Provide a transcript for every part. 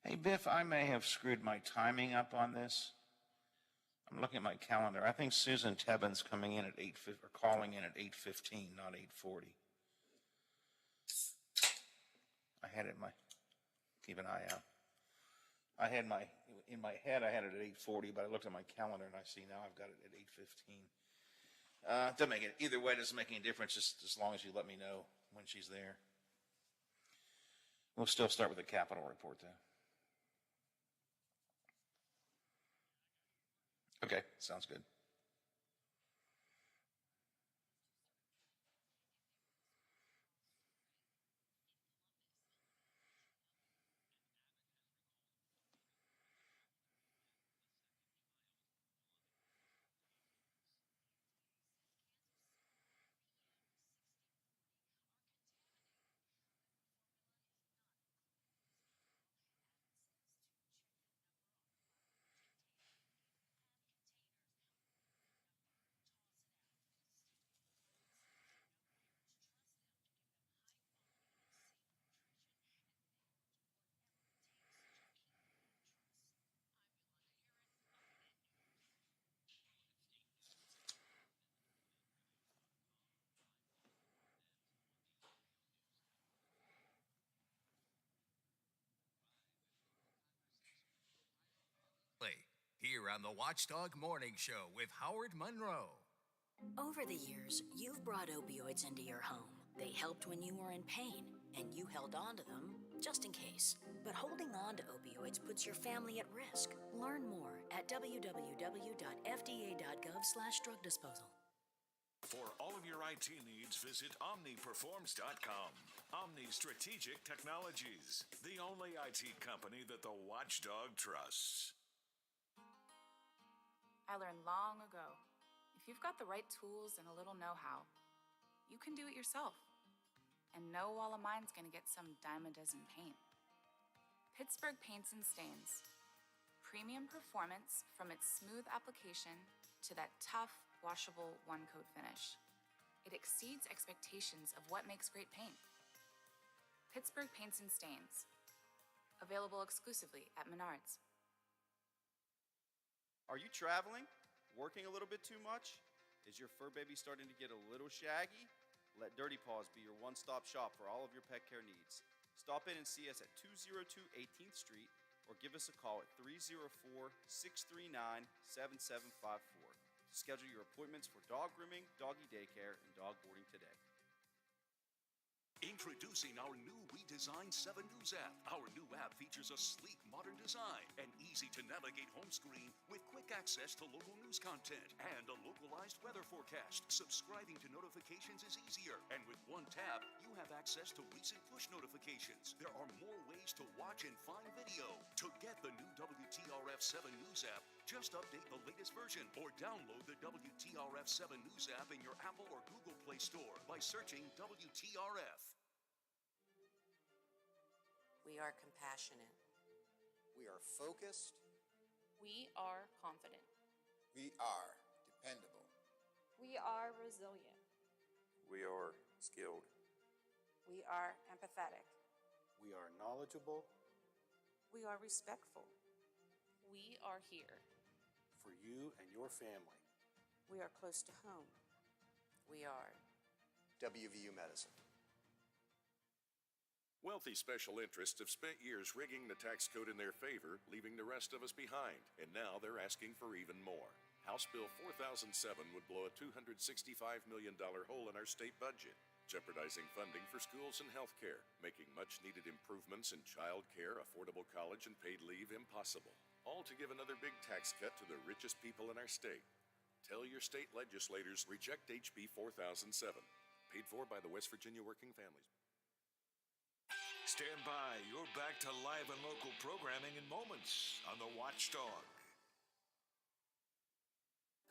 Hey, Biff, I may have screwed my timing up on this. I'm looking at my calendar. I think Susan Tebbin's coming in at 8:50 or calling in at 8:15, not 8:40. I had it in my, keep an eye out. In my head, I had it at 8:40, but I looked at my calendar and I see now I've got it at 8:15. Doesn't make it, either way, it doesn't make any difference, just as long as you let me know when she's there. We'll still start with the capital report, though. Okay, sounds good. Here on the Watchdog Morning Show with Howard Monroe. Over the years, you've brought opioids into your home. They helped when you were in pain, and you held on to them just in case. But holding on to opioids puts your family at risk. Learn more at www.fda.gov/drug disposal. For all of your IT needs, visit OmniPerforms.com. Omni Strategic Technologies, the only IT company that the Watchdog trusts. I learned long ago, if you've got the right tools and a little know-how, you can do it yourself. And no wall of mine's gonna get some dime a dozen paint. Pittsburgh Paints and Stains. Premium performance from its smooth application to that tough, washable one-coat finish. It exceeds expectations of what makes great paint. Pittsburgh Paints and Stains. Available exclusively at Menards. Are you traveling? Working a little bit too much? Is your fur baby starting to get a little shaggy? Let Dirty Paws be your one-stop shop for all of your pet care needs. Stop in and see us at 202 18th Street or give us a call at 304-639-7754 to schedule your appointments for dog grooming, doggy daycare, and dog boarding today. Introducing our new redesigned 7 News app. Our new app features a sleek, modern design, an easy-to-navigate home screen with quick access to local news content, and a localized weather forecast. Subscribing to notifications is easier, and with one tap, you have access to recent push notifications. There are more ways to watch and find video. To get the new WTRF 7 News app, just update the latest version or download the WTRF 7 News app in your Apple or Google Play Store by searching WTRF. We are compassionate. We are focused. We are confident. We are dependable. We are resilient. We are skilled. We are empathetic. We are knowledgeable. We are respectful. We are here. For you and your family. We are close to home. We are WVU Medicine. Wealthy special interests have spent years rigging the tax code in their favor, leaving the rest of us behind, and now they're asking for even more. House Bill 4007 would blow a $265 million hole in our state budget, jeopardizing funding for schools and health care, making much-needed improvements in child care, affordable college, and paid leave impossible, all to give another big tax cut to the richest people in our state. Tell your state legislators reject HB 4007, paid for by the West Virginia Working Families. Stand by. You're back to live and local programming in moments on the Watchdog.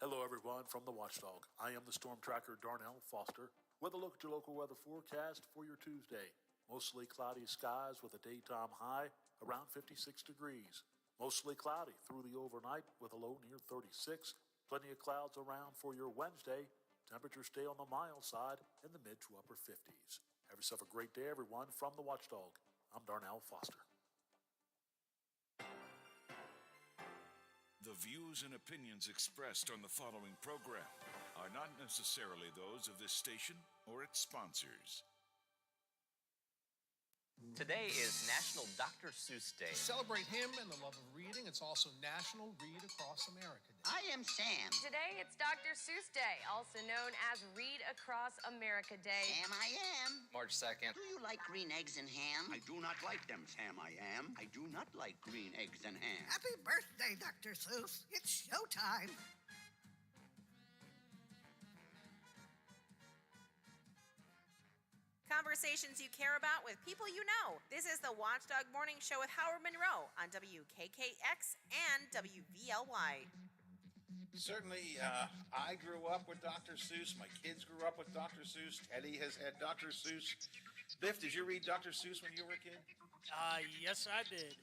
Hello, everyone, from the Watchdog. I am the storm tracker Darnell Foster with a look at your local weather forecast for your Tuesday. Mostly cloudy skies with a daytime high around 56 degrees. Mostly cloudy through the overnight with a low near 36. Plenty of clouds around for your Wednesday. Temperatures stay on the mild side in the mid to upper 50s. Have yourself a great day, everyone. From the Watchdog, I'm Darnell Foster. The views and opinions expressed on the following program are not necessarily those of this station or its sponsors. Today is National Dr. Seuss Day. To celebrate him and the love of reading, it's also National Read Across America Day. I am Sam. Today, it's Dr. Seuss Day, also known as Read Across America Day. Sam I am. March 2nd. Do you like green eggs and ham? I do not like them, Sam I am. I do not like green eggs and ham. Happy birthday, Dr. Seuss. It's showtime. Conversations you care about with people you know. This is the Watchdog Morning Show with Howard Monroe on WKKX and WVLY. Certainly, I grew up with Dr. Seuss. My kids grew up with Dr. Seuss. Teddy has had Dr. Seuss. Biff, did you read Dr. Seuss when you were a kid? Yes, I did.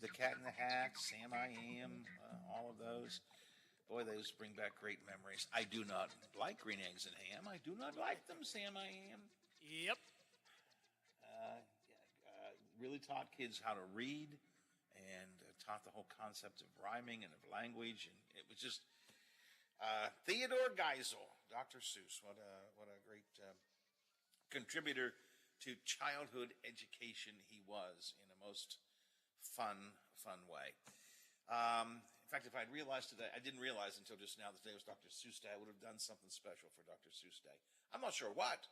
The Cat in the Hat, Sam I Am, all of those. Boy, those bring back great memories. I do not like green eggs and ham. I do not like them, Sam I Am. Yep. Really taught kids how to read and taught the whole concept of rhyming and of language. And it was just Theodore Geisel, Dr. Seuss. What a great contributor to childhood education he was in a most fun way. In fact, if I'd realized today, I didn't realize until just now that today was Dr. Seuss Day, I would have done something special for Dr. Seuss Day. I'm not sure what,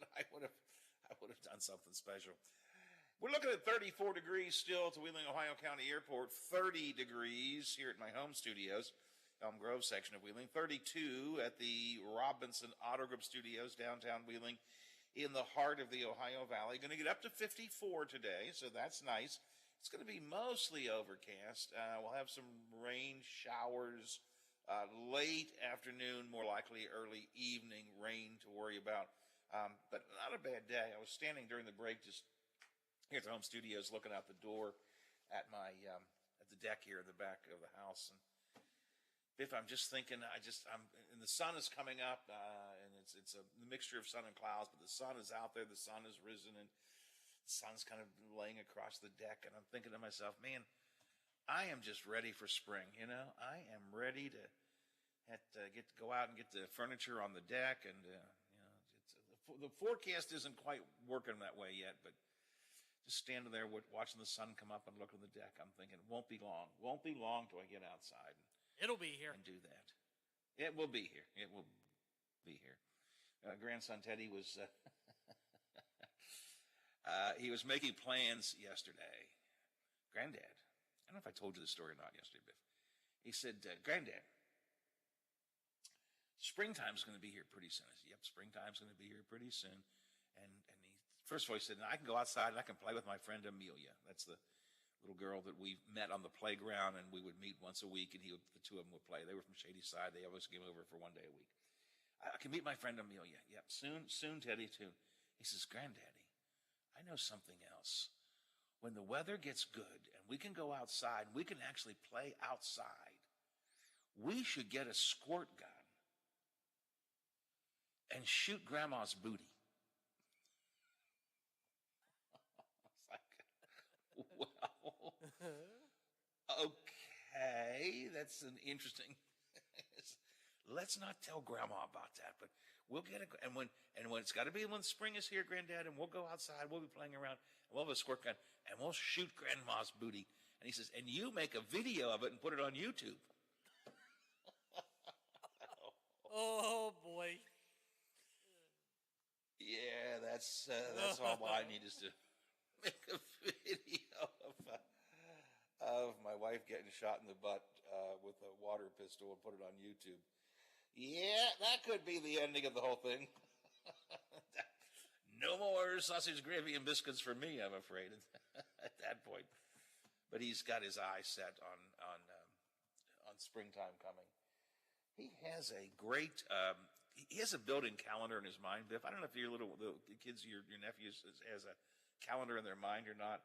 but I would have done something special. We're looking at 34 degrees still to Wheeling, Ohio County Airport, 30 degrees here at my home studios, Elm Grove section of Wheeling, 32 at the Robinson Auto Group Studios, downtown Wheeling, in the heart of the Ohio Valley. Going to get up to 54 today, so that's nice. It's going to be mostly overcast. We'll have some rain showers late afternoon, more likely early evening rain to worry about. But not a bad day. I was standing during the break just here at the home studios looking out the door at my at the deck here in the back of the house. And Biff, I'm just thinking, and the sun is coming up, and it's a mixture of sun and clouds, but the sun is out there, the sun has risen, and the sun's kind of laying across the deck, and I'm thinking to myself, man, I am just ready for spring, you know? I am ready to get to go out and get the furniture on the deck, and the forecast isn't quite working that way yet, but just standing there watching the sun come up and look on the deck, I'm thinking, won't be long till I get outside. It'll be here. And do that. It will be here. It will be here. Grandson Teddy was... he was making plans yesterday. Granddad, I don't know if I told you the story or not yesterday, Biff. He said, Granddad, springtime's going to be here pretty soon. I said, yep, springtime's going to be here pretty soon. And he, first of all, he said, I can go outside and I can play with my friend Amelia. That's the little girl that we met on the playground, and we would meet once a week, and the two of them would play. They were from Shady Side. They always came over for one day a week. I can meet my friend Amelia. Yep, soon, Teddy, too. He says, Granddaddy, I know something else. When the weather gets good and we can go outside, we can actually play outside, we should get a squirt gun and shoot Grandma's booty. I was like, well, okay, that's an interesting... Let's not tell Grandma about that, but we'll get it. And when it's got to be when spring is here, Granddad, and we'll go outside, we'll be playing around, and we'll have a squirt gun, and we'll shoot Grandma's booty. And he says, and you make a video of it and put it on YouTube. Oh, boy. Yeah, that's all I need is to make a video of my wife getting shot in the butt with a water pistol and put it on YouTube. Yeah, that could be the ending of the whole thing. No more sausage gravy and biscuits for me, I'm afraid, at that point. But he's got his eyes set on springtime coming. He has a great, he has a built-in calendar in his mind, Biff. I don't know if the kids, your nephews, has a calendar in their mind or not.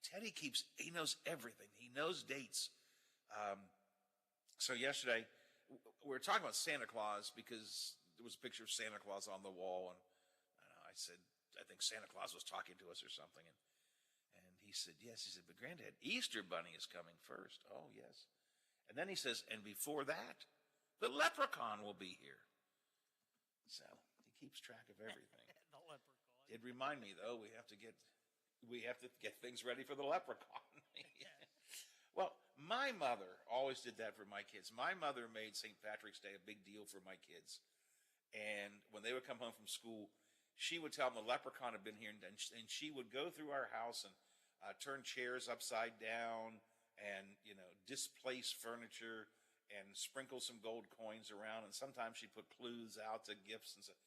Teddy he knows everything. He knows dates. So yesterday, we were talking about Santa Claus because there was a picture of Santa Claus on the wall, and I said, I think Santa Claus was talking to us or something, and he he said, yes. He said, but Granddad, Easter Bunny is coming first. Oh, yes. And then he says, and before that, the leprechaun will be here. So he keeps track of everything. The leprechaun. Did remind me, though, we have to get things ready for the leprechaun. Well, my mother always did that for my kids. My mother made St. Patrick's Day a big deal for my kids. And when they would come home from school, she would tell them the leprechaun had been here, and she would go through our house and turn chairs upside down and, displace furniture and sprinkle some gold coins around. And sometimes she'd put clues out to gifts and stuff.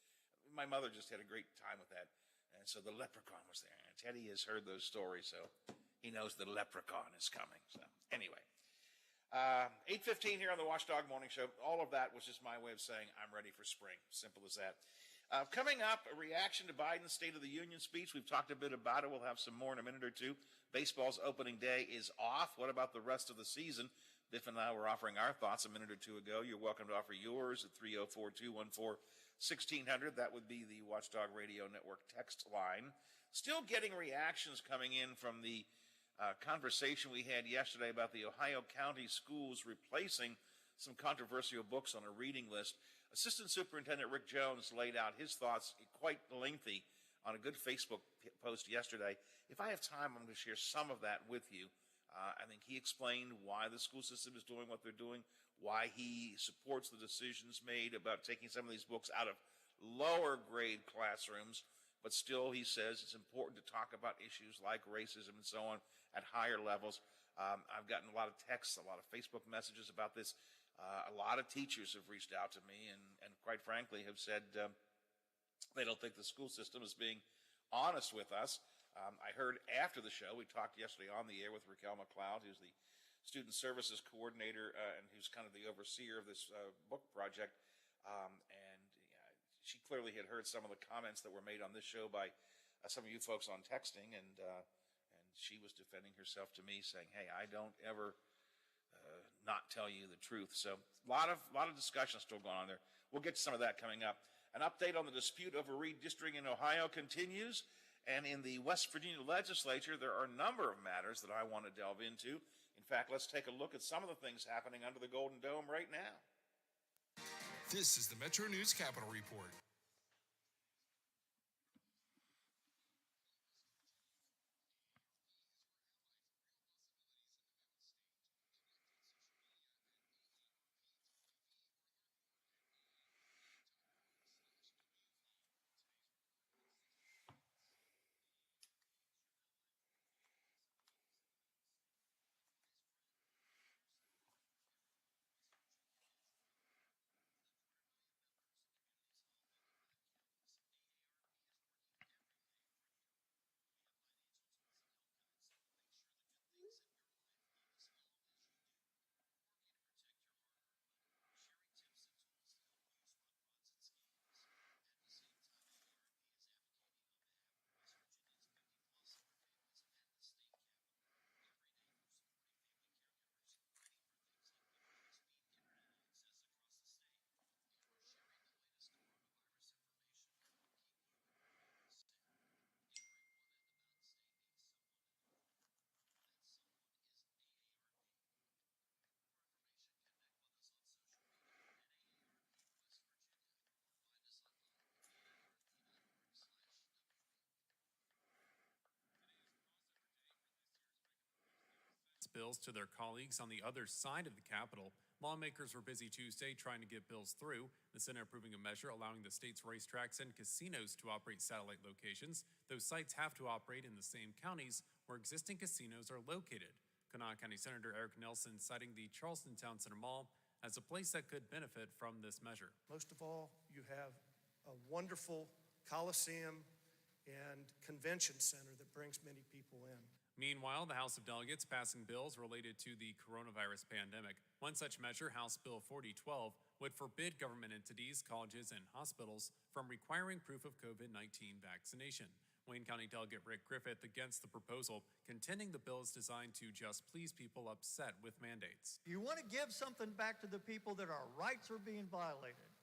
My mother just had a great time with that. And so the leprechaun was there. And Teddy has heard those stories, so he knows the leprechaun is coming. So anyway, 8:15 here on the Watchdog Morning Show. All of that was just my way of saying I'm ready for spring. Simple as that. Coming up, a reaction to Biden's State of the Union speech. We've talked a bit about it. We'll have some more in a minute or two. Baseball's opening day is off. What about the rest of the season? Biff and I were offering our thoughts a minute or two ago. You're welcome to offer yours at 304-214-1600. That would be the Watchdog Radio Network text line. Still getting reactions coming in from the conversation we had yesterday about the Ohio County schools replacing some controversial books on a reading list. Assistant Superintendent Rick Jones laid out his thoughts, quite lengthy, on a good Facebook post yesterday. If I have time, I'm going to share some of that with you. I think he explained why the school system is doing what they're doing, why he supports the decisions made about taking some of these books out of lower grade classrooms, but still he says it's important to talk about issues like racism and so on at higher levels. I've gotten a lot of texts, a lot of Facebook messages about this. A lot of teachers have reached out to me and quite frankly have said they don't think the school system is being honest with us. I heard after the show, we talked yesterday on the air with Raquel McLeod, who's the student services coordinator and who's kind of the overseer of this book project. And she clearly had heard some of the comments that were made on this show by some of you folks on texting, and she was defending herself to me, saying, "Hey, I don't ever not tell you the truth." So a lot of discussion still going on there. We'll get to some of that coming up. An update on the dispute over redistricting in Ohio continues. And in the West Virginia legislature, there are a number of matters that I want to delve into. In fact, let's take a look at some of the things happening under the Golden Dome right now. This is the Metro News Capital Report. Bills to their colleagues on the other side of the Capitol. Lawmakers were busy Tuesday trying to get bills through. The Senate approving a measure allowing the state's racetracks and casinos to operate satellite locations. Those sites have to operate in the same counties where existing casinos are located. Kanawha County Senator Eric Nelson citing the Charleston Town Center Mall as a place that could benefit from this measure. Most of all, you have a wonderful Coliseum and convention center that brings many people in. Meanwhile, the House of Delegates passing bills related to the coronavirus pandemic. One such measure, House Bill 4012, would forbid government entities, colleges, and hospitals from requiring proof of COVID-19 vaccination. Wayne County Delegate Rick Griffith against the proposal, contending the bill is designed to just please people upset with mandates. You want to give something back to the people that our rights are being violated.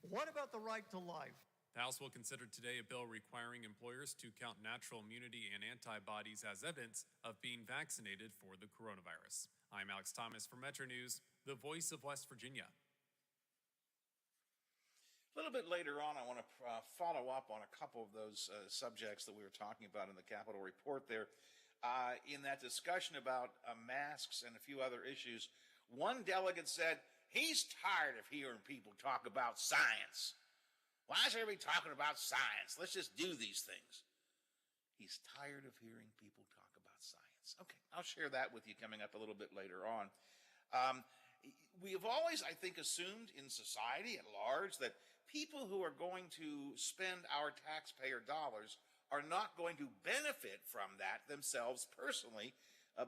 What about the right to life? The House will consider today a bill requiring employers to count natural immunity and antibodies as evidence of being vaccinated for the coronavirus. I'm Alex Thomas for Metro News, the voice of West Virginia. A little bit later on, I want to follow up on a couple of those subjects that we were talking about in the Capitol report there. In that discussion about masks and a few other issues, one delegate said he's tired of hearing people talk about science. Why is everybody talking about science? Let's just do these things. He's tired of hearing people talk about science. Okay, I'll share that with you coming up a little bit later on. We have always, I think, assumed in society at large that people who are going to spend our taxpayer dollars are not going to benefit from that themselves personally,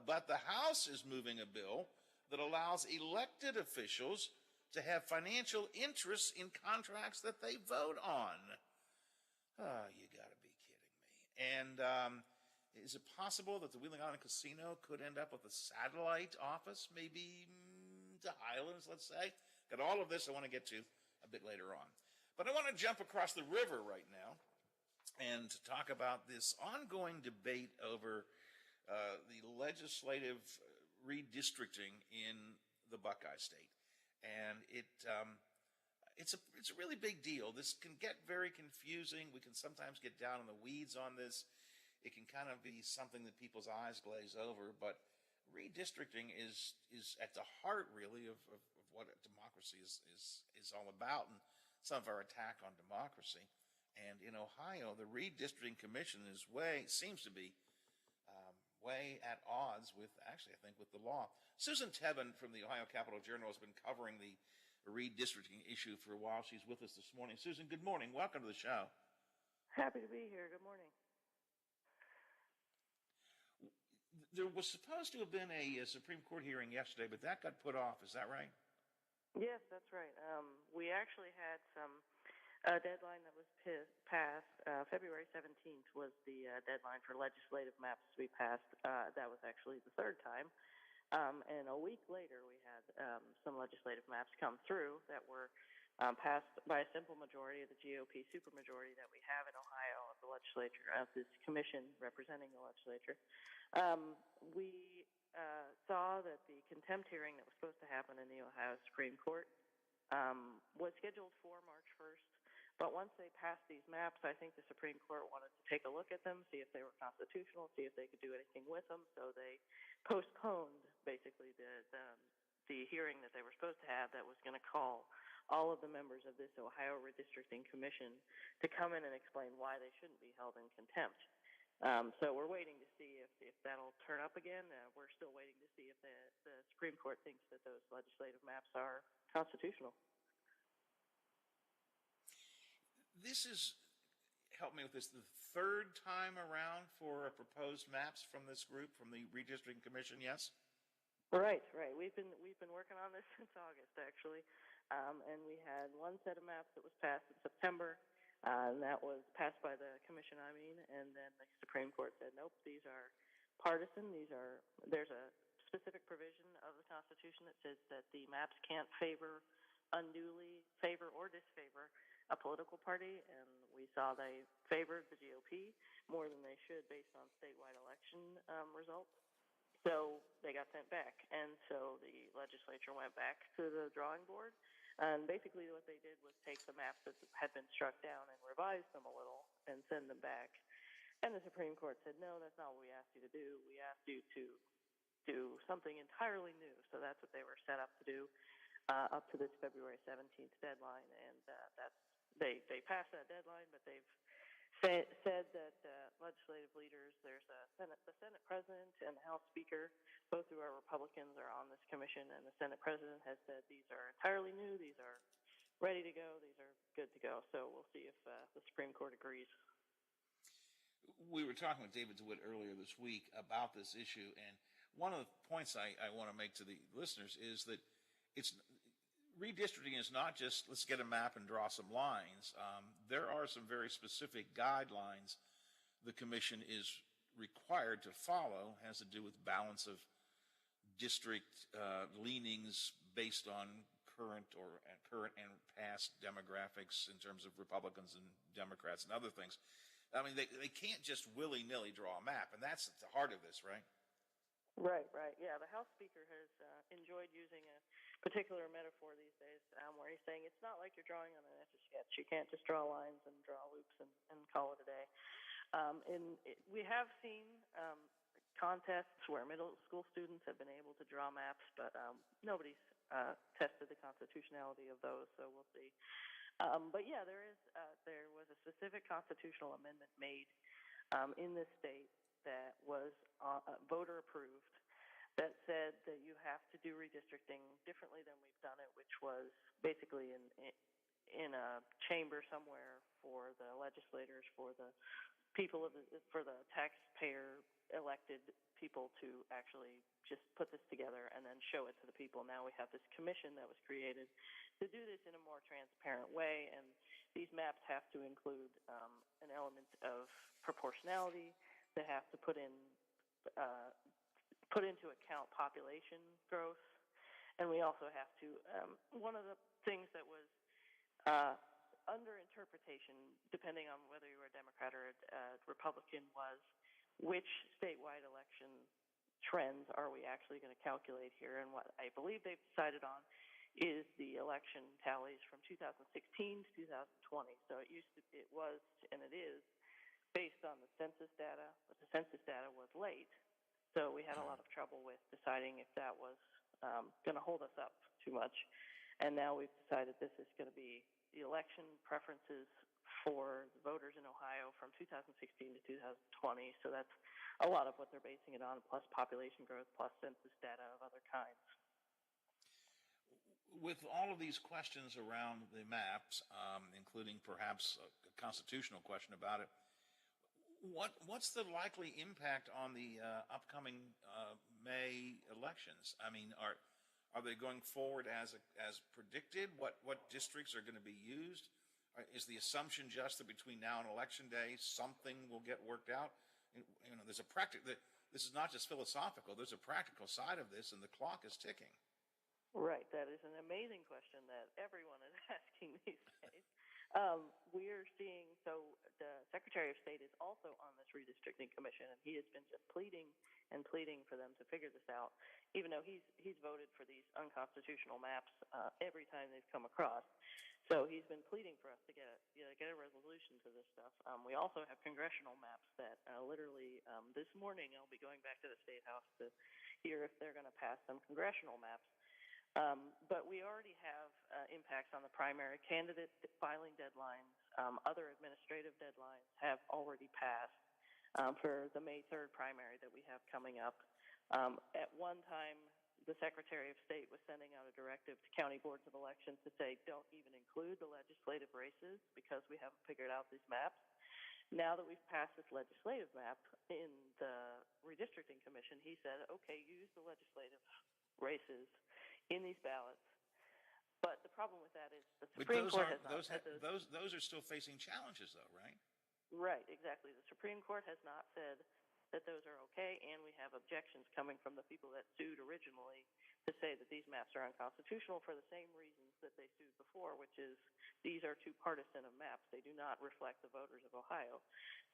but the House is moving a bill that allows elected officials to have financial interests in contracts that they vote on. You gotta be kidding me. And is it possible that the Wheeling Island Casino could end up with a satellite office, maybe to Highlands, let's say? Got all of this I want to get to a bit later on. But I want to jump across the river right now and to talk about this ongoing debate over the legislative redistricting in the Buckeye State. And it's a really big deal. This can get very confusing. We can sometimes get down in the weeds on this. It can kind of be something that people's eyes glaze over, but redistricting is at the heart, really, of what democracy is all about, and some of our attack on democracy. And in Ohio, the Redistricting Commission seems to be way at odds with, actually, I think, with the law. Susan Tebben from the Ohio Capitol Journal has been covering the redistricting issue for a while. She's with us this morning. Susan, good morning. Welcome to the show. Happy to be here. Good morning. There was supposed to have been a Supreme Court hearing yesterday, but that got put off. Is that right? Yes, that's right. We actually had a deadline that was passed. February 17th was the deadline for legislative maps to be passed. That was actually the third time. And a week later, we had some legislative maps come through that were passed by a simple majority of the GOP supermajority that we have in Ohio of the legislature, of this commission representing the legislature. We saw that the contempt hearing that was supposed to happen in the Ohio Supreme Court was scheduled for March 1st. But once they passed these maps, I think the Supreme Court wanted to take a look at them, see if they were constitutional, see if they could do anything with them. So they postponed basically the hearing that they were supposed to have that was going to call all of the members of this Ohio Redistricting Commission to come in and explain why they shouldn't be held in contempt. So we're waiting to see if that'll turn up again. We're still waiting to see if the Supreme Court thinks that those legislative maps are constitutional. This is, help me with this, the third time around for proposed maps from this group, from the Redistricting Commission, yes? Right. We've been working on this since August, actually. And we had one set of maps that was passed in September, and that was passed by the commission, and then the Supreme Court said, nope, these are partisan. There's a specific provision of the Constitution that says that the maps can't unduly favor or disfavor a political party, and we saw they favored the GOP more than they should based on statewide election results. So they got sent back, and so the legislature went back to the drawing board, and basically what they did was take the maps that had been struck down and revise them a little and send them back. And the Supreme Court said, no, that's not what we asked you to do. We asked you to do something entirely new. So that's what they were set up to do up to this February 17th deadline, and they passed that deadline, but they've said that legislative leaders, there's the Senate President and the House Speaker, both who are Republicans, are on this commission, and the Senate President has said these are entirely new, these are ready to go, these are good to go. So we'll see if the Supreme Court agrees. We were talking with David DeWitt earlier this week about this issue, and one of the points I want to make to the listeners is that redistricting is not just let's get a map and draw some lines. There are some very specific guidelines the commission is required to follow. Has to do with balance of district leanings based on current and past demographics in terms of Republicans and Democrats and other things. I mean, they can't just willy-nilly draw a map, and that's at the heart of this, right? Right, right. Yeah, the House Speaker has enjoyed using a particular metaphor these days where he's saying it's not like you're drawing on an etch-a-sketch. You can't just draw lines and draw loops and call it a day. We have seen contests where middle school students have been able to draw maps, but nobody's tested the constitutionality of those, so we'll see. But yeah, there was a specific constitutional amendment made in this state that was voter approved that said that you have to do redistricting differently than we've done it, which was basically in a chamber somewhere for the legislators, for the people for the taxpayer elected people to actually just put this together and then show it to the people. Now we have this commission that was created to do this in a more transparent way, and these maps have to include an element of proportionality. They have to put into account population growth, and we also have to. One of the things that was under interpretation, depending on whether you were a Democrat or a Republican, was which statewide election trends are we actually going to calculate here? And what I believe they've decided on is the election tallies from 2016 to 2020. So it was, and it is based on the census data, but the census data was late. So we had a lot of trouble with deciding if that was going to hold us up too much. And now we've decided this is going to be the election preferences for the voters in Ohio from 2016 to 2020. So that's a lot of what they're basing it on, plus population growth, plus census data of other kinds. With all of these questions around the maps, including perhaps a constitutional question about it, what's the likely impact on the upcoming May elections? I mean, are they going forward as predicted? What districts are going to be used? Is the assumption just that between now and Election Day, something will get worked out? You know, there's a this is not just philosophical. There's a practical side of this, and the clock is ticking. Right. That is an amazing question that everyone is asking these days. We're seeing, so the Secretary of State is also on this redistricting commission, and he has been just pleading and pleading for them to figure this out, even though he's voted for these unconstitutional maps every time they've come across. So he's been pleading for us to get a resolution to this stuff. We also have congressional maps that literally this morning I'll be going back to the State House to hear if they're going to pass some congressional maps. But we already have impacts on the primary. Candidate filing deadlines, other administrative deadlines have already passed for the May 3rd primary that we have coming up. At one time, the Secretary of State was sending out a directive to county boards of elections to say, don't even include the legislative races because we haven't figured out these maps. Now that we've passed this legislative map in the redistricting commission, he said, okay, use the legislative races in these ballots. But the problem with that is the Supreme Court has not said those are still facing challenges, though, right? Right, exactly. The Supreme Court has not said that those are okay, and we have objections coming from the people that sued originally to say that these maps are unconstitutional for the same reasons that they sued before, which is these are too partisan of maps. They do not reflect the voters of Ohio.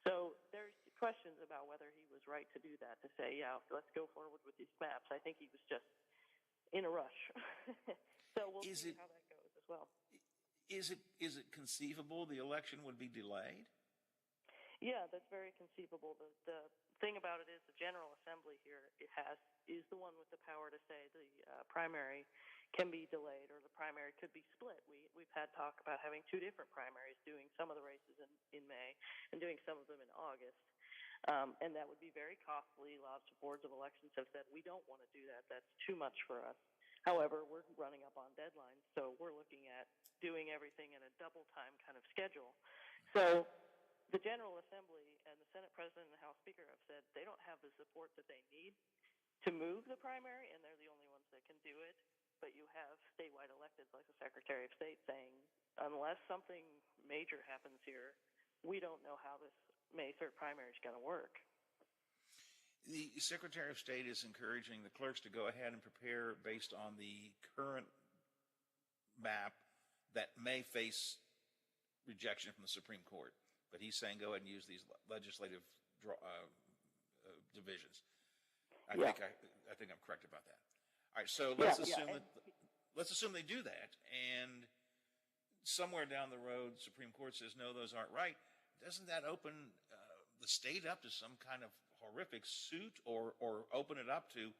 So there's questions about whether he was right to do that, to say, yeah, let's go forward with these maps. I think he was just in a rush. So we'll see how that goes as well. Is it conceivable the election would be delayed? Yeah, that's very conceivable. The thing about it is the General Assembly here is the one with the power to say the primary can be delayed or the primary could be split. We've had talk about having two different primaries, doing some of the races in May and doing some of them in August. And that would be very costly. Lots of boards of elections have said, we don't want to do that. That's too much for us. However, we're running up on deadlines, so we're looking at doing everything in a double time kind of schedule. So the General Assembly and the Senate President and the House Speaker have said they don't have the support that they need to move the primary, and they're the only ones that can do it. But you have statewide electeds like the Secretary of State saying, unless something major happens here, we don't know how this May 3rd primary is going to work. The Secretary of State is encouraging the clerks to go ahead and prepare based on the current map that may face rejection from the Supreme Court. But he's saying go ahead and use these legislative divisions. I think I'm correct about that. All right, so let's assume they do that, and somewhere down the road, Supreme Court says no, those aren't right. Doesn't that open the state up to some kind of horrific suit, or open it up to,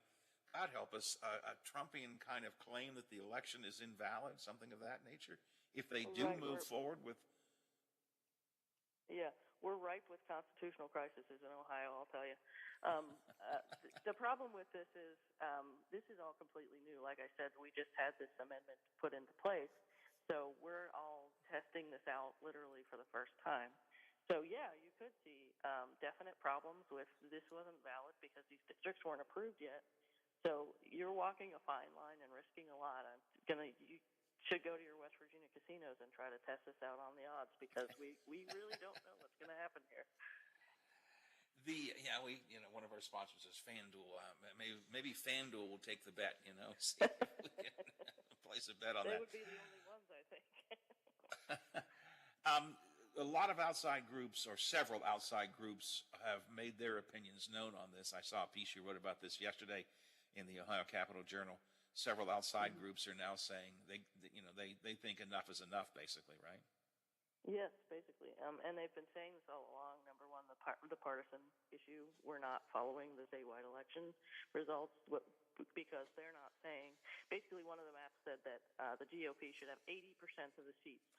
God help us, a Trumpian kind of claim that the election is invalid, something of that nature, if they do move forward with? Yeah, we're ripe with constitutional crises in Ohio, I'll tell you. The problem with this is all completely new. Like I said, we just had this amendment put into place, so we're all testing this out literally for the first time. So yeah, you could see definite problems with this wasn't valid because these districts weren't approved yet. So you're walking a fine line and risking a lot. You should go to your West Virginia casinos and try to test this out on the odds, because we really don't know what's going to happen here. One of our sponsors is FanDuel. Maybe FanDuel will take the bet. See if we can place a bet on that. They would be the only ones, I think. A lot of outside groups, or several outside groups, have made their opinions known on this. I saw a piece you wrote about this yesterday in the Ohio Capital Journal. Several outside groups are now saying they think enough is enough, basically, right? Yes, basically. And they've been saying this all along. Number one, the partisan issue. We're not following the statewide election results because they're not saying. Basically, one of the maps said that the GOP should have 80% of the seats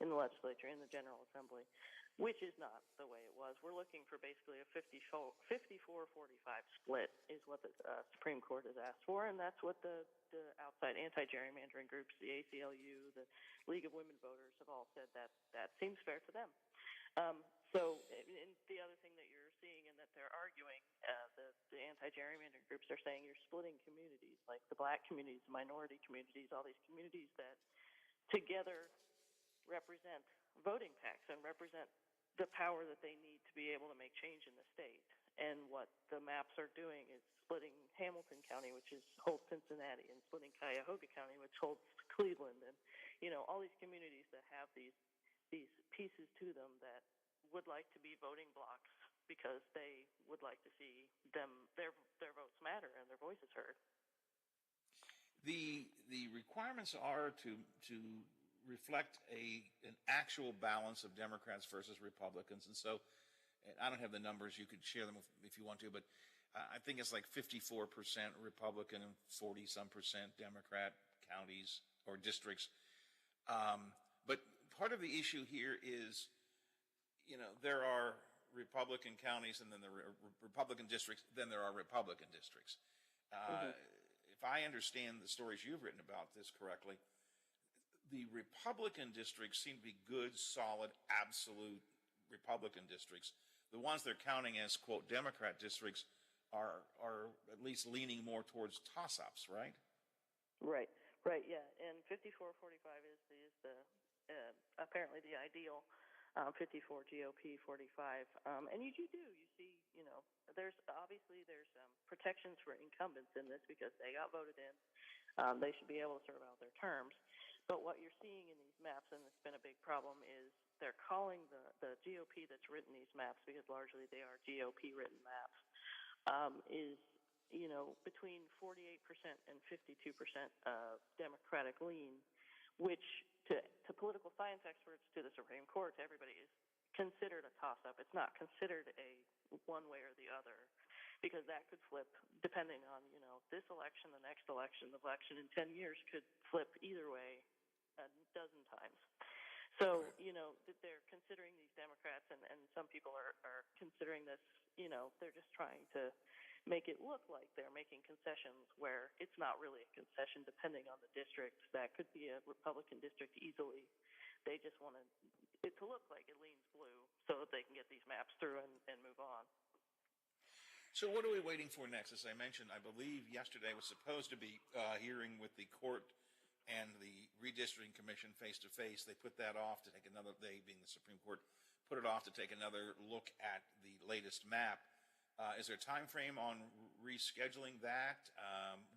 in the legislature, in the General Assembly, which is not the way it was. We're looking for basically a 54-45 split is what the Supreme Court has asked for, and that's what the outside anti-gerrymandering groups, the ACLU, the League of Women Voters, have all said that seems fair to them. So and the other thing that you're seeing and that they're arguing, the anti-gerrymandering groups are saying you're splitting communities, like the black communities, the minority communities, all these communities that together represent voting packs and represent the power that they need to be able to make change in the state. And what the maps are doing is splitting Hamilton County, which holds Cincinnati, and splitting Cuyahoga County, which holds Cleveland, and all these communities that have these pieces to them that would like to be voting blocks because they would like to see their votes matter and their voices heard. The requirements are to reflect an actual balance of Democrats versus Republicans. And so I don't have the numbers. You could share them if you want to, but I think it's like 54% Republican and 40-some% Democrat counties or districts. But part of the issue here is, there are Republican counties and then there are Republican districts, then there are Republican districts. If I understand the stories you've written about this correctly, the Republican districts seem to be good, solid, absolute Republican districts. The ones they're counting as, quote, Democrat districts are at least leaning more towards toss-ups, right? Right, yeah. And 54-45 is the apparently the ideal, 54 GOP, 45. And you see, there's protections for incumbents in this because they got voted in. They should be able to serve out their terms. But what you're seeing in these maps, and it's been a big problem, is they're calling the GOP that's written these maps, because largely they are GOP-written maps, is between 48% and 52% Democratic lean, which to political science experts, to the Supreme Court, to everybody, is considered a toss-up. It's not considered a one way or the other, because that could flip depending on this election, the next election, the election in 10 years could flip either way a dozen times. So, that they're considering these Democrats, and some people are considering this, they're just trying to make it look like they're making concessions where it's not really a concession depending on the district. That could be a Republican district easily. They just want it to look like it leans blue so that they can get these maps through and move on. So what are we waiting for next? As I mentioned, I believe yesterday was supposed to be hearing with the court and the redistricting commission face-to-face. They put that off to take another, they being the Supreme Court, put it off to take another look at the latest map. Is there a time frame on rescheduling that?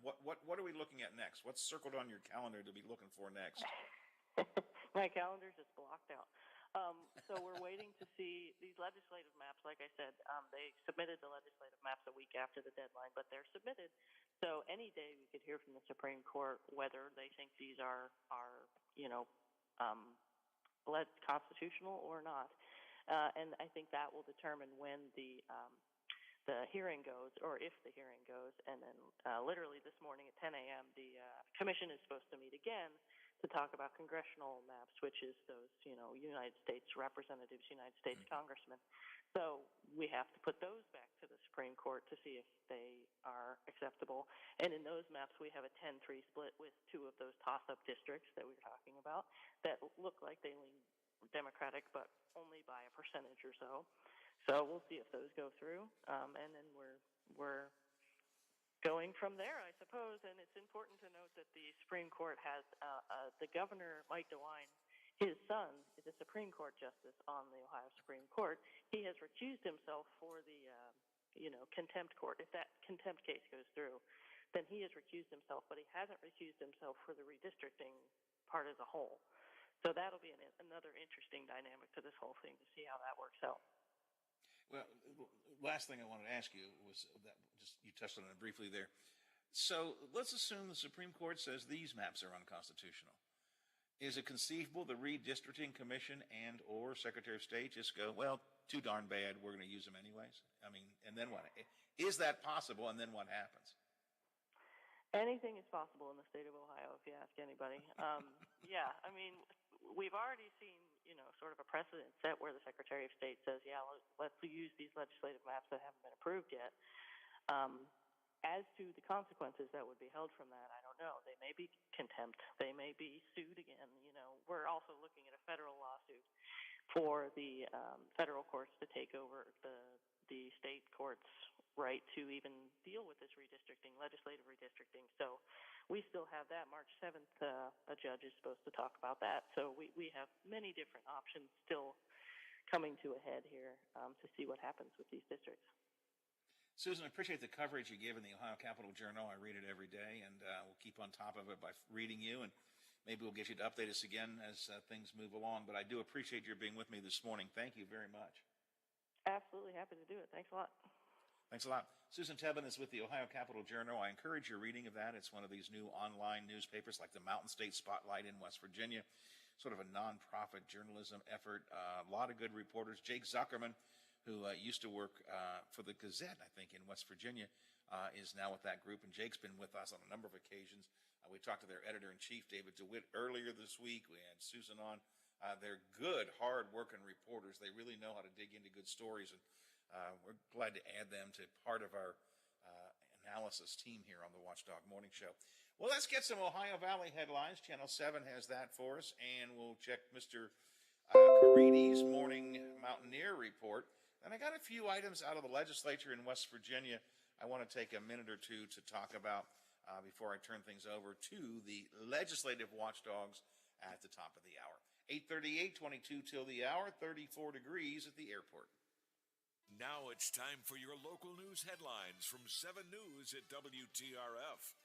What are we looking at next? What's circled on your calendar to be looking for next? My calendar's just blocked out. So we're waiting to see these legislative maps. Like I said, they submitted the legislative maps a week after the deadline, but they're submitted. So any day we could hear from the Supreme Court whether they think these are constitutional or not. And I think that will determine when the hearing goes, or if the hearing goes. And then literally this morning at 10 a.m., the commission is supposed to meet again to talk about congressional maps, which is those, United States representatives, United States congressmen. So we have to put those back to the Supreme Court to see if they are acceptable. And in those maps, we have a 10-3 split with two of those toss-up districts that we were talking about that look like they lean Democratic, but only by a percentage or so. So we'll see if those go through, and then we're going from there, I suppose. And it's important to note that the Supreme Court has the governor, Mike DeWine, his son is a Supreme Court justice on the Ohio Supreme Court. He has recused himself for the contempt court. If that contempt case goes through, then he has recused himself, but he hasn't recused himself for the redistricting part as a whole. So that'll be another interesting dynamic to this whole thing to see how that works out. Well, last thing I wanted to ask you was that you touched on it briefly there. So let's assume the Supreme Court says these maps are unconstitutional. Is it conceivable the redistricting commission and or Secretary of State just go, well, too darn bad, we're going to use them anyways? I mean, and then what? Is that possible, and then what happens? Anything is possible in the state of Ohio, if you ask anybody. Yeah, I mean, we've already seen, sort of a precedent set where the Secretary of State says, yeah, let's use these legislative maps that haven't been approved yet. As to the consequences that would be held from that, I don't know. They may be contempt. They may be sued again. We're also looking at a federal lawsuit for the federal courts to take over the state courts' right to even deal with this legislative redistricting. So we still have that. March 7th, a judge is supposed to talk about that. So we have many different options still coming to a head here to see what happens with these districts. Susan, I appreciate the coverage you give in the Ohio Capital Journal. I read it every day, and we'll keep on top of it by reading you, and maybe we'll get you to update us again as things move along. But I do appreciate your being with me this morning. Thank you very much. Absolutely happy to do it. Thanks a lot. Thanks a lot. Susan Tebben is with the Ohio Capital Journal. I encourage your reading of that. It's one of these new online newspapers like the Mountain State Spotlight in West Virginia, sort of a nonprofit journalism effort. A lot of good reporters. Jake Zuckerman, who used to work for the Gazette, I think, in West Virginia, is now with that group. And Jake's been with us on a number of occasions. We talked to their editor-in-chief, David DeWitt, earlier this week. We had Susan on. They're good, hard-working reporters. They really know how to dig into good stories, and we're glad to add them to part of our analysis team here on the Watchdog Morning Show. Well, let's get some Ohio Valley headlines. Channel 7 has that for us, and we'll check Mr. Caridi's Morning Mountaineer report. And I got a few items out of the legislature in West Virginia I want to take a minute or two to talk about before I turn things over to the legislative watchdogs at the top of the hour. 8:38, 22 till the hour, 34 degrees at the airport. Now it's time for your local news headlines from 7 News at WTRF.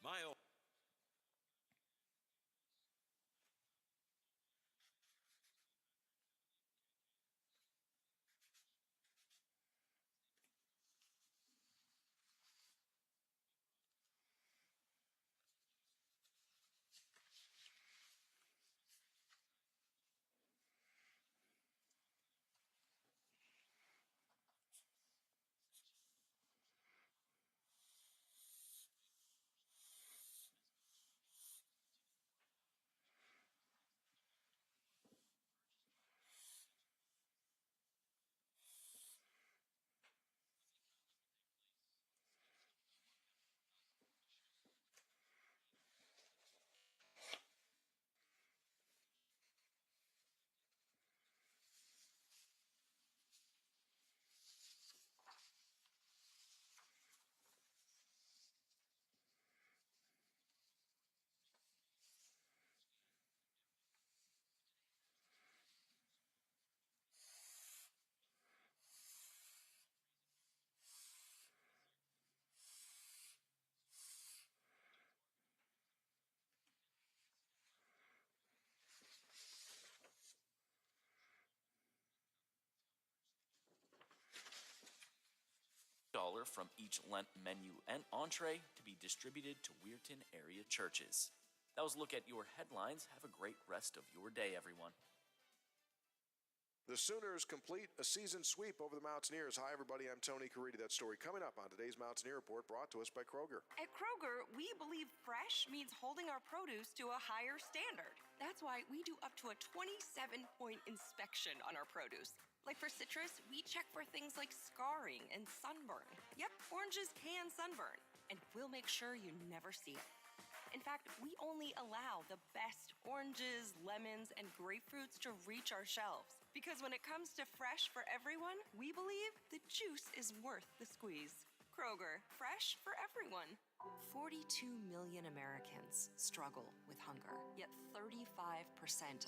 from each Lent menu and entree to be distributed to Weirton area churches. That was a look at your headlines. Have a great rest of your day, everyone. The Sooners complete a season sweep over the Mountaineers. Hi, everybody. I'm Tony Caridi. That story coming up on today's Mountaineer Report, brought to us by Kroger. At Kroger, we believe fresh means holding our produce to a higher standard. That's why we do up to a 27-point inspection on our produce. Like for citrus, we check for things like scarring and sunburn. Yep, oranges can sunburn, and we'll make sure you never see it. In fact, we only allow the best oranges, lemons, and grapefruits to reach our shelves. Because when it comes to fresh for everyone, we believe the juice is worth the squeeze. Kroger, fresh for everyone. 42 million Americans struggle with hunger, yet 35%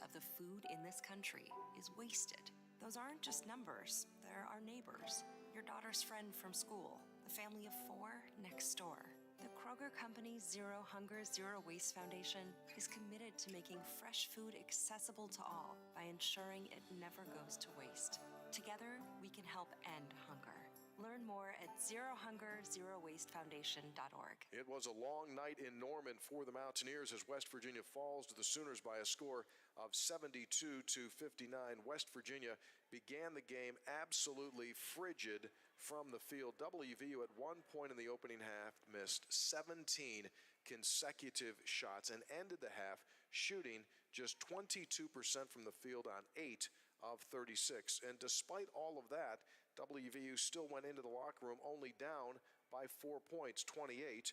of the food in this country is wasted. Those aren't just numbers, they're our neighbors, your daughter's friend from school, the family of 4 next door. The Kroger Company's Zero Hunger, Zero Waste Foundation is committed to making fresh food accessible to all by ensuring it never goes to waste. Together, we can help end hunger. Learn more at zerohungerzerowastfoundation.org. It was a long night in Norman for the Mountaineers as West Virginia falls to the Sooners by a score of 72-59. West Virginia began the game absolutely frigid from the field. WVU at one point in the opening half missed 17 consecutive shots and ended the half shooting just 22% from the field on 8 of 36. And despite all of that, WVU still went into the locker room only down by 4 points, 28-24.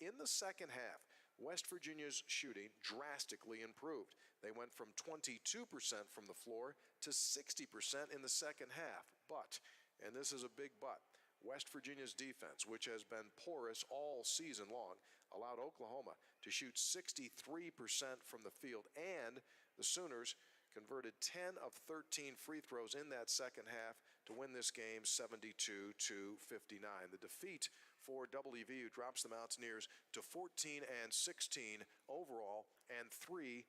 In the second half, West Virginia's shooting drastically improved. They went from 22% from the floor to 60% in the second half. But, and this is a big but, West Virginia's defense, which has been porous all season long, allowed Oklahoma to shoot 63% from the field, and the Sooners converted 10 of 13 free throws in that second half to win this game 72-59. The defeat for WVU drops the Mountaineers to 14-16 overall and 3-14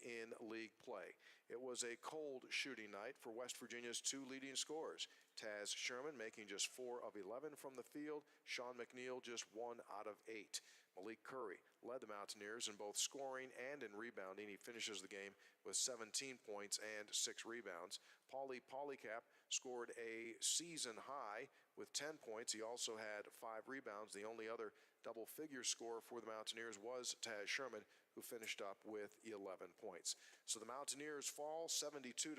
in league play. It was a cold shooting night for West Virginia's 2 leading scorers. Taz Sherman making just 4 of 11 from the field. Sean McNeil just 1 out of 8. Malik Curry led the Mountaineers in both scoring and in rebounding. He finishes the game with 17 points and 6 rebounds. Paulie Polycap scored a season high with 10 points. He also had 5 rebounds. The only other double-figure scorer for the Mountaineers was Taz Sherman, who finished up with 11 points. So the Mountaineers fall 72-59.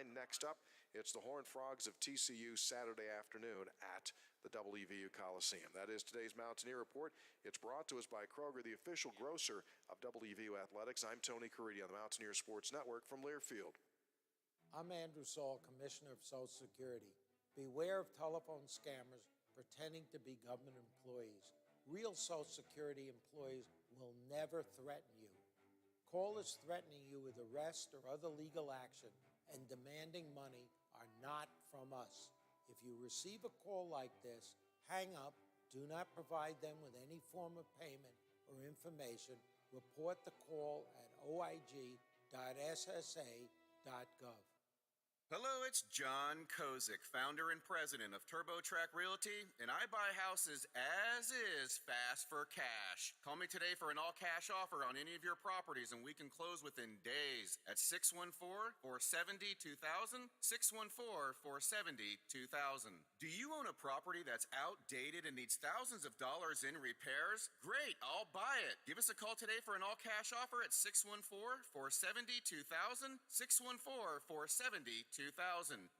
Next up, it's the Horned Frogs of TCU Saturday afternoon at the WVU Coliseum. That is today's Mountaineer Report. It's brought to us by Kroger, the official grocer of WVU Athletics. I'm Tony Caridi on the Mountaineer Sports Network from Learfield. I'm Andrew Saul, Commissioner of Social Security. Beware of telephone scammers pretending to be government employees. Real Social Security employees will never threaten you. Callers threatening you with arrest or other legal action and demanding money are not from us. If you receive a call like this, hang up, do not provide them with any form of payment or information. Report the call at oig.ssa.gov. Hello, it's John Kozik, founder and president of TurboTrack Realty, and I buy houses as is fast for cash. Call me today for an all-cash offer on any of your properties, and we can close within days at 614-470-2000, 614-470-2000. Do you own a property that's outdated and needs thousands of dollars in repairs? Great, I'll buy it. Give us a call today for an all-cash offer at 614-470-2000, 614-470-2000.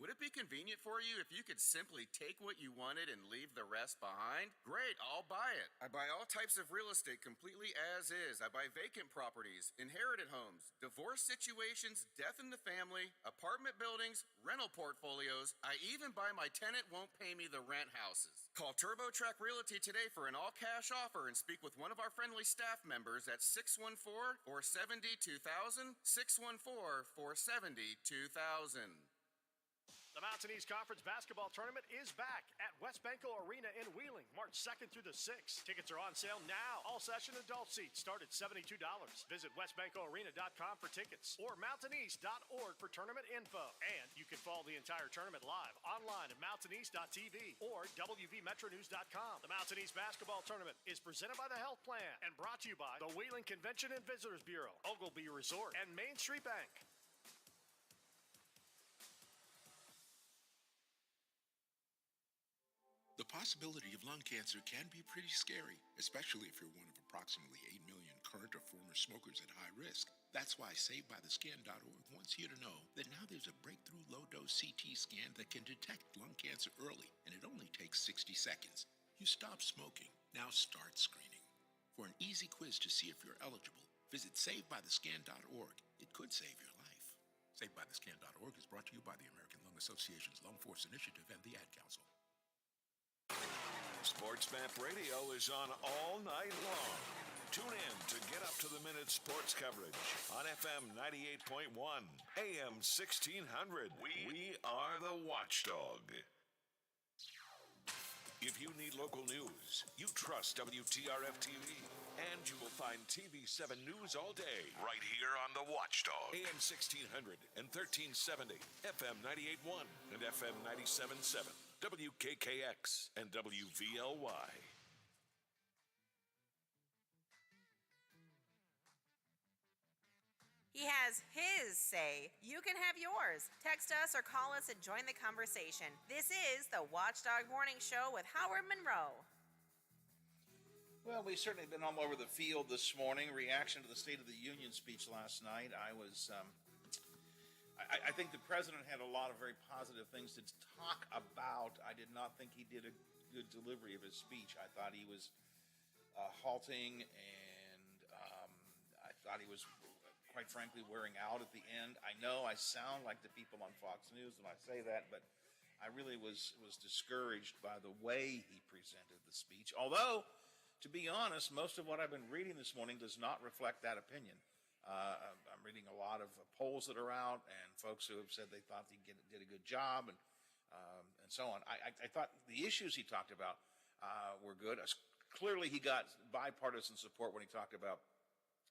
Would it be convenient for you if you could simply take what you wanted and leave the rest behind? Great, I'll buy it. I buy all types of real estate completely as is. I buy vacant properties, inherited homes, divorce situations, death in the family, apartment buildings, rental portfolios. I even buy my tenant won't pay me the rent houses. Call TurboTrack Realty today for an all-cash offer and speak with one of our friendly staff members at 614-470-2000, 614-470-2000. The Mountain East Conference basketball tournament is back at Westbanco Arena in Wheeling, March 2nd through the 6th. Tickets are on sale now. All session adult seats start at $72. Visit westbancoarena.com for tickets or mountaineast.org for tournament info. And you can follow the entire tournament live online at mountaineast.tv or wvmetronews.com. The Mountain East basketball tournament is presented by the Health Plan and brought to you by the Wheeling Convention and Visitors Bureau, Ogilvy Resort, and Main Street Bank. The possibility of lung cancer can be pretty scary, especially if you're one of approximately 8 million current or former smokers at high risk. That's why SaveByTheScan.org wants you to know that now there's a breakthrough low-dose CT scan that can detect lung cancer early, and it only takes 60 seconds. You stop smoking, now start screening. For an easy quiz to see if you're eligible, visit SaveByTheScan.org. It could save your life. SaveByTheScan.org is brought to you by the American Lung Association's Lung Force Initiative and the Ad Council. Sports Map Radio is on all night long. Tune in to get up-to-the-minute sports coverage on FM 98.1, AM 1600. We are the Watchdog. If you need local news, you trust WTRF-TV. And you will find TV7 News all day right here on the Watchdog. AM 1600 and 1370, FM 98.1 and FM 97.7. WKKX and WVLY. He has his say. You can have yours. Text us or call us and join the conversation. This is the Watchdog Morning Show with Howard Monroe. Well, we've certainly been all over the field this morning. Reaction to the State of the Union speech last night. I think the president had a lot of very positive things to talk about. I did not think he did a good delivery of his speech. I thought he was halting, and I thought he was, quite frankly, wearing out at the end. I know I sound like the people on Fox News when I say that, but I really was discouraged by the way he presented the speech. Although, to be honest, most of what I've been reading this morning does not reflect that opinion. I'm reading a lot of polls that are out and folks who have said they thought he did a good job and so on. I thought the issues he talked about were good. Clearly, he got bipartisan support when he talked about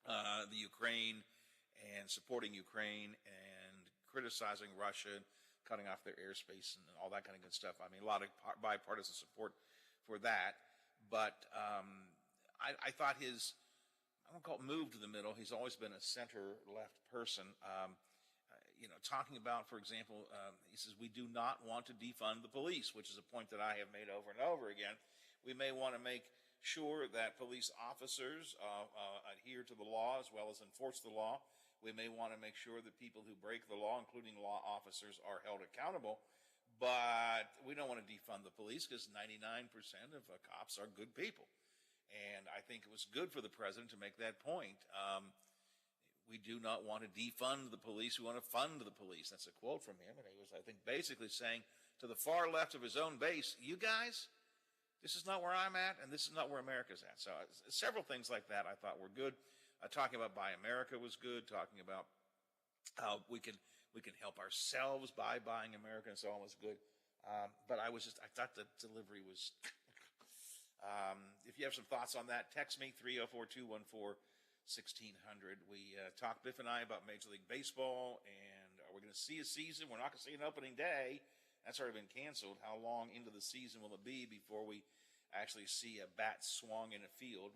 the Ukraine and supporting Ukraine and criticizing Russia, cutting off their airspace and all that kind of good stuff. I mean, a lot of bipartisan support for that. But I thought his, I don't call it move to the middle. He's always been a center-left person. Talking about, for example, he says, we do not want to defund the police, which is a point that I have made over and over again. We may want to make sure that police officers adhere to the law as well as enforce the law. We may want to make sure that people who break the law, including law officers, are held accountable. But we don't want to defund the police because 99% of cops are good people. And I think it was good for the president to make that point. We do not want to defund the police. We want to fund the police. That's a quote from him. And he was, I think, basically saying to the far left of his own base, you guys, this is not where I'm at, and this is not where America's at. So several things like that I thought were good. Talking about Buy America was good. Talking about how we can help ourselves by buying America and so on was good. But I thought the delivery was, if you have some thoughts on that, text me, 304-214-1600. We talked, Biff and I, about Major League Baseball, and are we going to see a season? We're not going to see an opening day. That's already been canceled. How long into the season will it be before we actually see a bat swung in a field?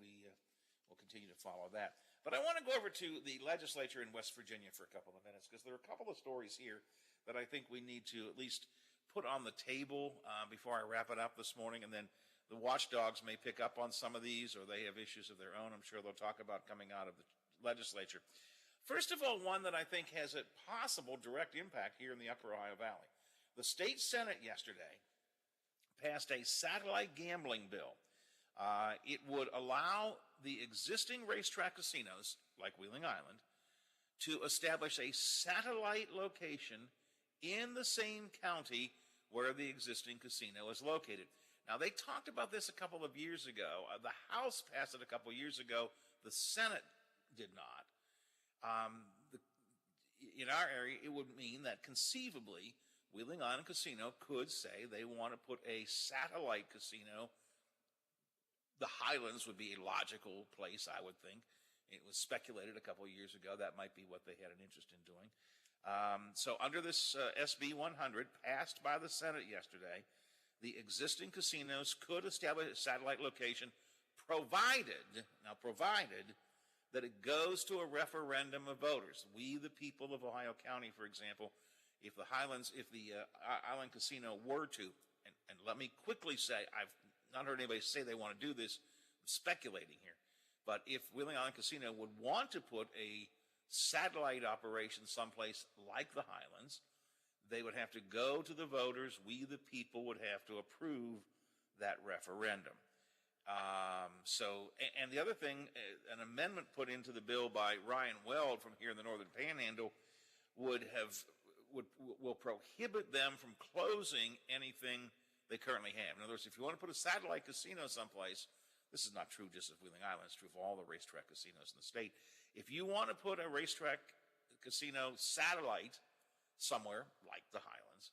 We'll continue to follow that. But I want to go over to the legislature in West Virginia for a couple of minutes, because there are a couple of stories here that I think we need to at least put on the table before I wrap it up this morning. And then the watchdogs may pick up on some of these, or they have issues of their own. I'm sure they'll talk about coming out of the legislature. First of all, one that I think has a possible direct impact here in the Upper Ohio Valley. The state Senate yesterday passed a satellite gambling bill. It would allow the existing racetrack casinos, like Wheeling Island, to establish a satellite location in the same county where the existing casino is located. Now, they talked about this a couple of years ago. The House passed it a couple of years ago. The Senate did not. In our area, it would mean that conceivably Wheeling Island Casino could say they want to put a satellite casino. The Highlands would be a logical place, I would think. It was speculated a couple of years ago that might be what they had an interest in doing. So under this SB 100 passed by the Senate yesterday, the existing casinos could establish a satellite location provided that it goes to a referendum of voters. We, the people of Ohio County, for example, if the Island Casino were to, and let me quickly say, I've not heard anybody say they want to do this, I'm speculating here, but if Wheeling Island Casino would want to put a satellite operation someplace like the Highlands, they would have to go to the voters. We, the people, would have to approve that referendum. And the other thing, an amendment put into the bill by Ryan Weld from here in the Northern Panhandle will prohibit them from closing anything they currently have. In other words, if you want to put a satellite casino someplace, this is not true just of Wheeling Island, it's true of all the racetrack casinos in the state. If you want to put a racetrack casino satellite somewhere like the Highlands,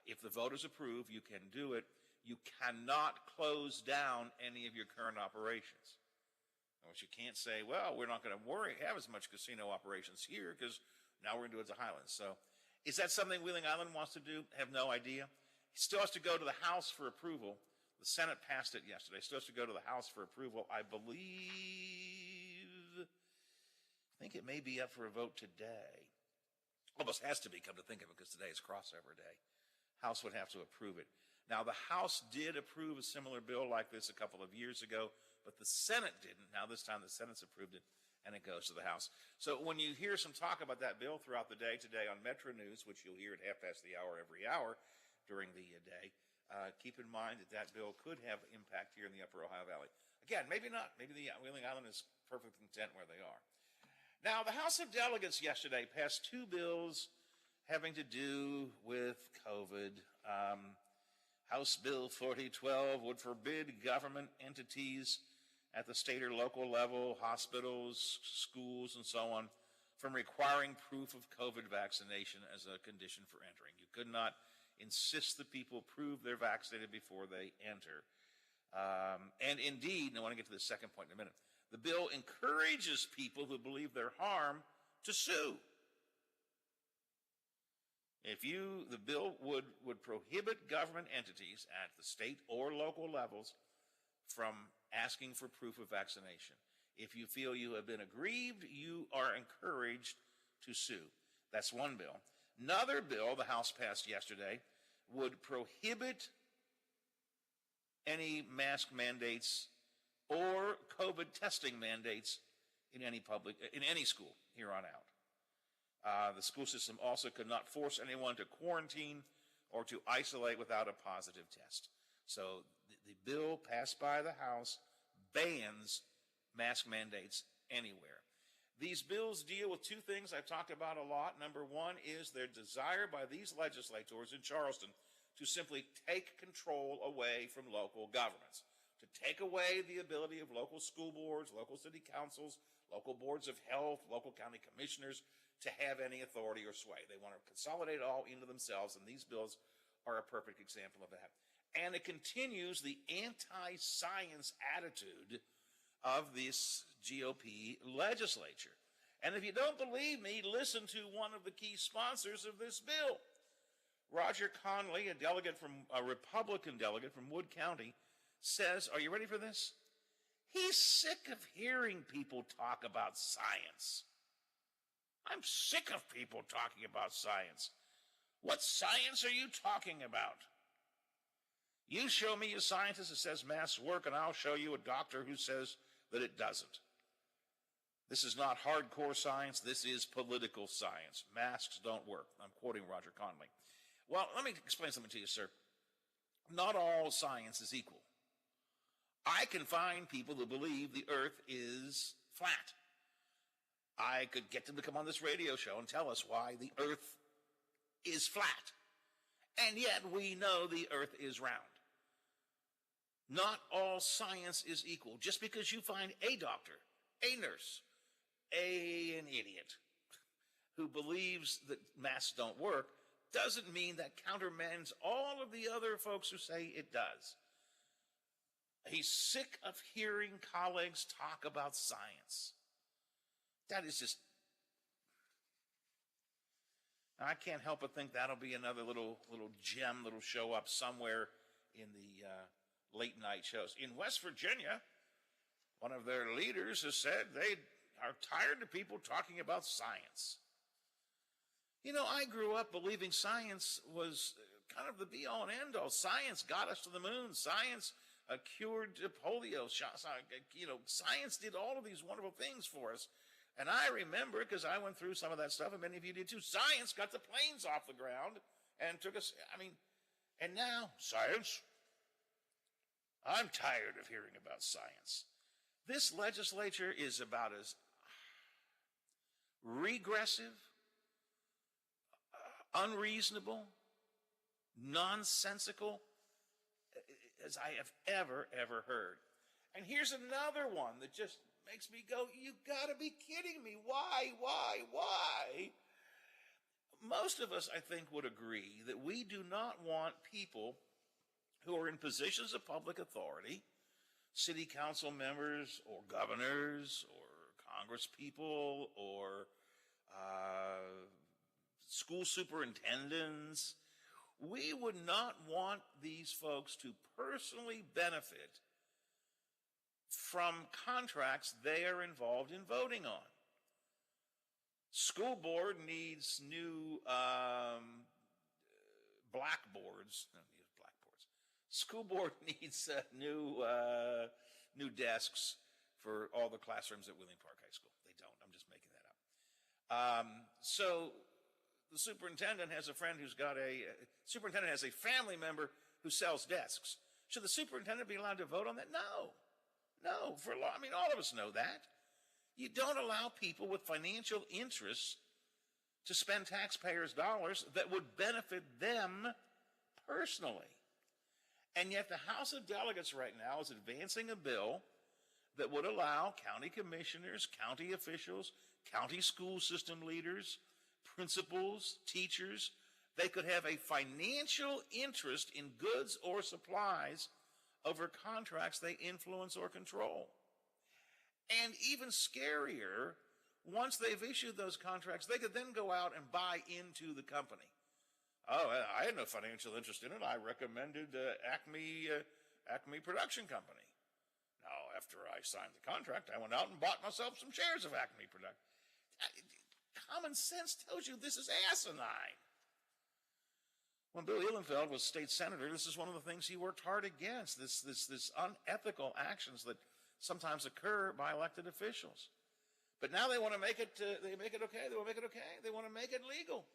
if the voters approve, you can do it. You cannot close down any of your current operations. In other words, you can't say, well, we're not going to have as much casino operations here because now we're going to do it at the Highlands. So is that something Wheeling Island wants to do? Have no idea. It still has to go to the House for approval. The Senate passed it yesterday. It still has to go to the House for approval. I think it may be up for a vote today. Almost has to be, come to think of it, because today is crossover day. House would have to approve it. Now, the House did approve a similar bill like this a couple of years ago, but the Senate didn't. Now, this time the Senate's approved it, and it goes to the House. So when you hear some talk about that bill throughout the day today on Metro News, which you'll hear at 1:30 every hour during the day, keep in mind that that bill could have impact here in the Upper Ohio Valley. Again, maybe not. Maybe the Wheeling Island is perfectly content where they are. Now, the House of Delegates yesterday passed two bills having to do with COVID. House Bill 4012 would forbid government entities at the state or local level, hospitals, schools, and so on, from requiring proof of COVID vaccination as a condition for entering. You could not insist that people prove they're vaccinated before they enter. And indeed, and I want to get to the second point in a minute, the bill encourages people who believe they're harmed to sue. The bill would prohibit government entities at the state or local levels from asking for proof of vaccination. If you feel you have been aggrieved, you are encouraged to sue. That's one bill. Another bill the House passed yesterday would prohibit any mask mandates or COVID testing mandates in any school here on out. The school system also could not force anyone to quarantine or to isolate without a positive test. So the bill passed by the House bans mask mandates anywhere. These bills deal with two things I've talked about a lot. Number one is their desire by these legislators in Charleston to simply take control away from local governments, to take away the ability of local school boards, local city councils, local boards of health, local county commissioners to have any authority or sway. They want to consolidate it all into themselves, and these bills are a perfect example of that. And it continues the anti-science attitude of this GOP legislature. And if you don't believe me, listen to one of the key sponsors of this bill. Roger Conley, a Republican delegate from Wood County, says, are you ready for this? He's sick of hearing people talk about science. I'm sick of people talking about science. What science are you talking about? You show me a scientist that says masks work, and I'll show you a doctor who says that it doesn't. This is not hardcore science. This is political science. Masks don't work. I'm quoting Roger Conley. Well, let me explain something to you, sir. Not all science is equal. I can find people who believe the earth is flat. I could get them to come on this radio show and tell us why the earth is flat. And yet we know the earth is round. Not all science is equal. Just because you find a doctor, a nurse, an idiot who believes that masks don't work, doesn't mean that countermands all of the other folks who say it does. He's sick of hearing colleagues talk about science. That is just, I can't help but think that'll be another little gem that'll show up somewhere in the late night shows. In West Virginia, one of their leaders has said they are tired of people talking about science. You know, I grew up believing science was kind of the be-all and end-all. Science got us to the moon. Science cured polio. Science did all of these wonderful things for us. And I remember, because I went through some of that stuff, and many of you did too, science got the planes off the ground and took us, and now, science. I'm tired of hearing about science. This legislature is about as regressive, unreasonable, nonsensical as I have ever heard. And here's another one that just makes me go, you gotta be kidding me. Why? Most of us, I think, would agree that we do not want people who are in positions of public authority, city council members or governors or congresspeople or school superintendents. We would not want these folks to personally benefit from contracts they are involved in voting on. School board needs new blackboards. No, needs blackboards. School board needs new desks for all the classrooms at Wheeling Park High School. They don't. I'm just making that up. So the superintendent has a friend who's got superintendent has a family member who sells desks. Should the superintendent be allowed to vote on that? No. All of us know that. You don't allow people with financial interests to spend taxpayers' dollars that would benefit them personally. And yet the House of Delegates right now is advancing a bill that would allow county commissioners, county officials, county school system leaders, principals, teachers, they could have a financial interest in goods or supplies over contracts they influence or control. And even scarier, once they've issued those contracts, they could then go out and buy into the company. Oh, I had no financial interest in it. I recommended Acme Production Company. Now, after I signed the contract, I went out and bought myself some shares of Acme Production. Common sense tells you this is asinine. When Bill Ehlenfeld was state senator, this is one of the things he worked hard against, this unethical actions that sometimes occur by elected officials. But now they want to make it okay. They want to make it okay. They want to make it legal.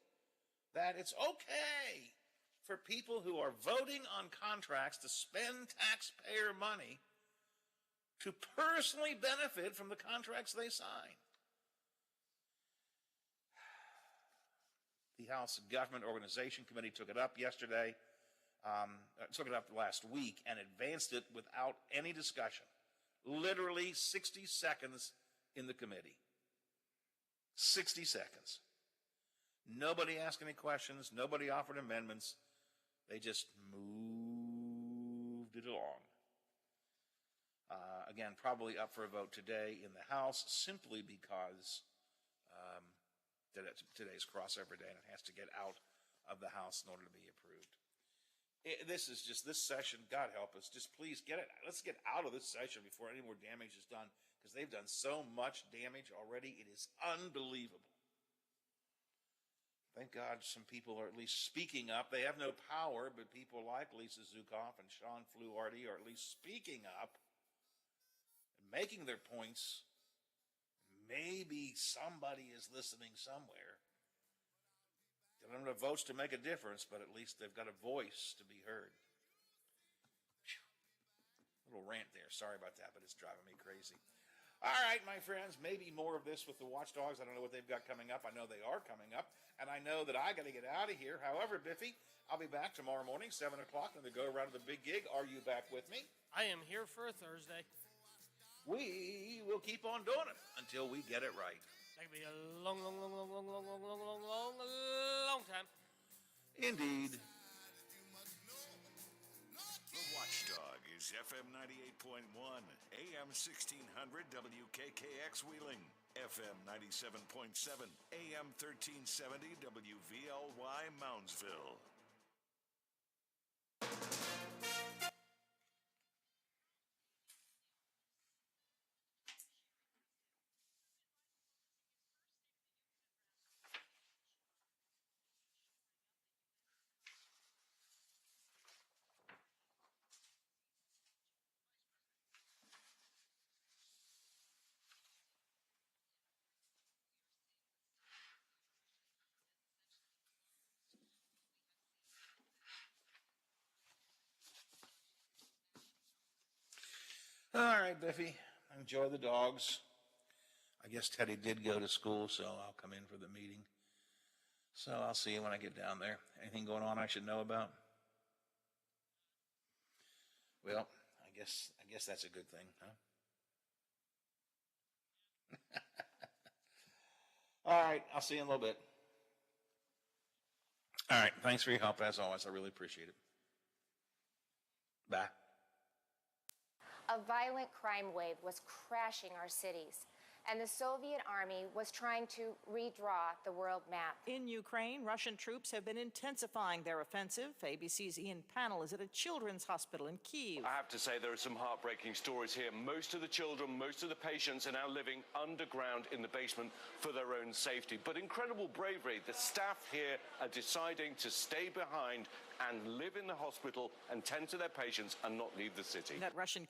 That it's okay for people who are voting on contracts to spend taxpayer money to personally benefit from the contracts they sign. The House Government Organization Committee took it up yesterday, took it up last week, and advanced it without any discussion. Literally 60 seconds in the committee. 60 seconds. Nobody asked any questions. Nobody offered amendments. They just moved it along. Again, probably up for a vote today in the House simply because today's crossover day and it has to get out of the House in order to be approved. This session, God help us, just please let's get out of this session before any more damage is done, because they've done so much damage already. It is unbelievable. Thank God some people are at least speaking up. They have no power, but people like Lisa Zukoff and Sean Fluharty are at least speaking up and making their points. Maybe somebody is listening somewhere. They don't have votes to make a difference, but at least they've got a voice to be heard. Little rant there. Sorry about that, but it's driving me crazy. All right, my friends, maybe more of this with the Watchdogs. I don't know what they've got coming up. I know they are coming up, and I know that I got to get out of here. However, Biffy, I'll be back tomorrow morning, 7 o'clock, when they go around to the big gig. Are you back with me? I am here for a Thursday. We will keep on doing it until we get it right. That could be a long time. Indeed. The Watchdog is FM 98.1, AM 1600 WKKX Wheeling, FM 97.7, AM 1370 WVLY Moundsville. All right, Biffy. Enjoy the dogs. I guess Teddy did go to school, so I'll come in for the meeting. So I'll see you when I get down there. Anything going on I should know about? Well, I guess that's a good thing, huh? All right, I'll see you in a little bit. All right, thanks for your help as always. I really appreciate it. Bye. A violent crime wave was crashing our cities, and the Soviet army was trying to redraw the world map. In Ukraine, Russian troops have been intensifying their offensive. ABC's Ian Pannell is at a children's hospital in Kyiv. I have to say there are some heartbreaking stories here. Most of the children, most of the patients are now living underground in the basement for their own safety. But incredible bravery. The staff here are deciding to stay behind and live in the hospital and tend to their patients and not leave the city. That Russian